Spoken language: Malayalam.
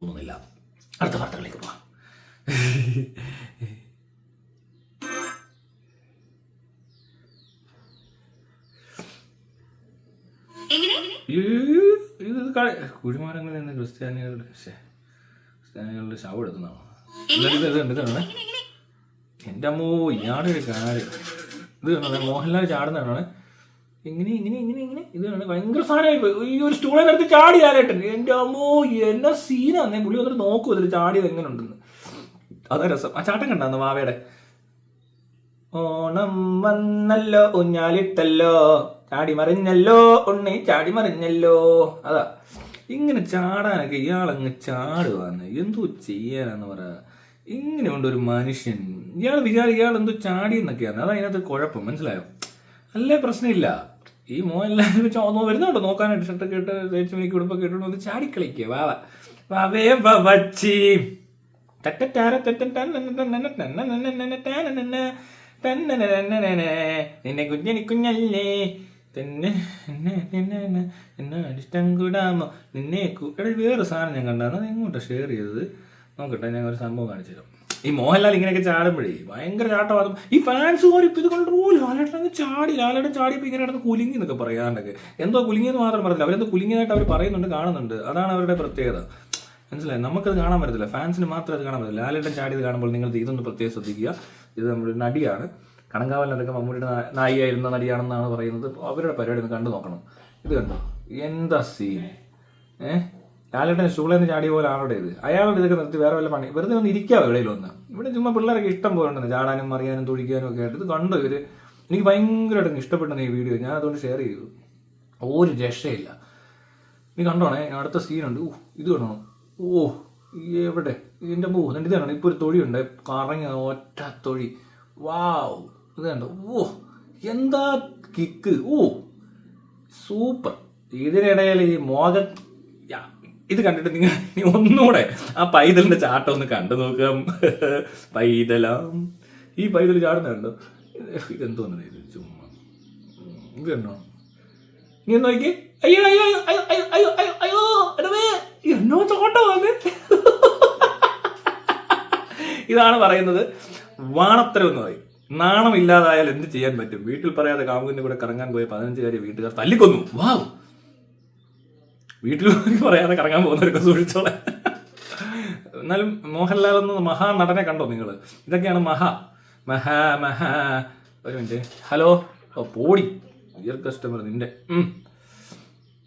തോന്നുന്നില്ല. അടുത്ത വാർത്തകളിലേക്ക് പോവാം. കുഴിമാരങ്ങളിൽ നിന്ന് ക്രിസ്ത്യാനികളുടെ ശവം എടുക്കുന്നതാണോ? ഇതാണ് എൻ്റെ അമ്മോ, ഇയാളുടെ ഒരു കാര്യം. ഇത് മോഹൻലാൽ ചാടുന്നതാണ്. ഇങ്ങനെ ഇത് ഭയങ്കര സാധനമായി പോയി. ഈ ഒരു സ്റ്റൂളെ നടത്തി ചാടി ലാലേട്ടൻ. എൻ്റെ അമ്മോ, എന്നാ സീനാന്നേ. പുള്ളി വന്നിട്ട് നോക്കൂ ഇതിൽ ചാടിയത് എങ്ങനെ ഉണ്ടെന്ന്. അതാ രസം. ആ ചാട്ടം കണ്ടാന്ന് വാവയുടെ. ഓണം വന്നല്ലോ ഊഞ്ഞാലിട്ടല്ലോ, ചാടി മറിഞ്ഞല്ലോ ഉണ്ണി ചാടി മറിഞ്ഞല്ലോ. അതാ ഇങ്ങനെ ചാടാനൊക്കെ ഇയാളങ്ങ് ചാടുവാന്ന്. എന്തോ ചെയ്യാനാന്ന് പറയാ. ഇങ്ങനെ ഉണ്ട് ഒരു മനുഷ്യൻ. ഇയാൾ എന്തോ ചാടി എന്നൊക്കെയാണ്. അതാ അതിനകത്ത് കുഴപ്പം. മനസ്സിലായോ? അല്ലേ പ്രശ്നമില്ല. ഈ മോഹൻലാൽ വരുന്നുണ്ടോ നോക്കാനായിട്ട്? ഷർട്ടൊക്കെ ഇട്ട് തേച്ച് മേക്ക് ഉടുപ്പൊക്കെ ഇട്ടു വന്ന് ചാടിക്കളിക്കുക. വാവേ വച്ചി നിന്നെ കുഞ്ഞല്ലേ എന്നെ ഇഷ്ടം കൂടാമോ നിന്നെ. വേറെ സാധനം ഞാൻ കണ്ടാണ്. അത് എങ്ങോട്ടാ ഷെയർ ചെയ്തത് നോക്കട്ടെ. ഞാൻ ഒരു സംഭവം കാണിച്ചു തരാം. ഈ മോഹൻലാൽ ഇങ്ങനെയൊക്കെ ചാടുമ്പോഴേ ഭയങ്കര ചാട്ടവാദം. ഈ ഫാൻസ് പോലും ഇപ്പം ഇത് കണ്ടു. ലാലേട്ടൻ ചാടിയപ്പോൾ ഇങ്ങനെ നടന്ന് കുലുങ്ങി എന്നൊക്കെ പറയാണ്ടൊക്കെ. എന്തോ കുലുങ്ങിയെന്ന് മാത്രം പറഞ്ഞില്ല. അവരെന്തോ കുലുങ്ങിയതായിട്ട് അവർ പറയുന്നുണ്ട്, കാണുന്നുണ്ട്. അതാണ് അവരുടെ പ്രത്യേകത. മനസ്സിലായി? നമുക്കത് കാണാൻ പറ്റത്തില്ല. ഫാൻസിന് മാത്രമേ അത് കാണാൻ പറ്റില്ല. ലാലേട്ടൻ ചാടിയത് കാണുമ്പോൾ നിങ്ങൾ ഇതൊന്ന് പ്രത്യേകം ശ്രദ്ധിക്കുക. ഇത് നമ്മുടെ നടിയാണ്. കണങ്കാവലിനൊക്കെ മമ്മൂട്ടിയുടെ നായികയായിരുന്ന നടിയാണെന്നാണ് പറയുന്നത്. അവരുടെ പരിപാടി ഒന്ന് കണ്ടു നോക്കണം. ഇത് കണ്ടോ, എന്താ സീൻ. ലാലേട്ടൻ സ്റ്റൂളിൽ നിന്ന് ചാടിയ പോലെ ആളുടെ ഇത്. അയാളുടെ ഇതൊക്കെ നിർത്തി വേറെ വല്ല പണി വെറുതെ ഒന്ന് ഇരിക്കാവോ എവിടെയെങ്കിലും? ഇവിടെ ചുമ്മാ പിള്ളേരൊക്കെ ഇഷ്ടം പോലെ ഉണ്ടെന്ന് ചാടാനും മറിയാനും തുടിക്കാനും ഒക്കെ ആയിട്ട്. ഇത് കണ്ടോ ഇവര്? എനിക്ക് ഭയങ്കരമായിട്ട് ഇഷ്ടപ്പെടുന്ന ഈ വീഡിയോ. ഞാൻ അതുകൊണ്ട് ഷെയർ ചെയ്തു. ഒരു രക്ഷയില്ല. നീ കണ്ടോണേ, അടുത്ത സീനുണ്ട്. ഇത് കാണണം. ഓ എവിടെ ഇതിൻ്റെ എന്നിട്ട് ഇത് കാണണം. ഇപ്പോൾ ഒരു തൊഴിയുണ്ട്, കറങ്ങി ഒറ്റ തൊഴി. വാവ്, ഇത് കണ്ടോ? ഓ എന്താ കിക്ക്. ഓ സൂപ്പർ. ഇതിനിടയിൽ ഈ ഇത് കണ്ടിട്ട് നീ ഒന്നുകൂടെ ആ പൈതലിന്റെ ചാട്ടം ഒന്ന് കണ്ടു നോക്കാം. പൈതലാം. ഈ പൈതൽ ചാടുന്നുണ്ടോ? ഇതെന്തോന്നു ഇത്? ചുമ്മാ ഇത് കണ്ടോ? നീ ഒന്ന് നോക്കി. അയ്യോ അയ്യോ അയ്യോ അയ്യോ അയ്യോ അയ്യോ എടവേ, എന്നോ ചോട്ടമാണ്. ഇതാണ് പറയുന്നത് വാണത്തരം എന്ന് പറയും. നാണമില്ലാതായാൽ എന്ത് ചെയ്യാൻ പറ്റും? വീട്ടിൽ പറയാതെ കാമുകിന്റെ കൂടെ കറങ്ങാൻ പോയ 15 വീട്ടുകാർ തല്ലിക്കൊന്നു. വാവ്. വീട്ടിൽ പറയാതെ കറങ്ങാൻ പോകുന്നവരൊക്കെ സൂക്ഷിച്ചോളെ. എന്നാലും മോഹൻലാൽ ഒന്ന് മഹാനടനെ കണ്ടോ നിങ്ങൾ? ഇതൊക്കെയാണ് മഹാ. ഒരു മിനിറ്റ്. ഹലോ. ഓ പോടി. കസ്റ്റമർ നിന്റെ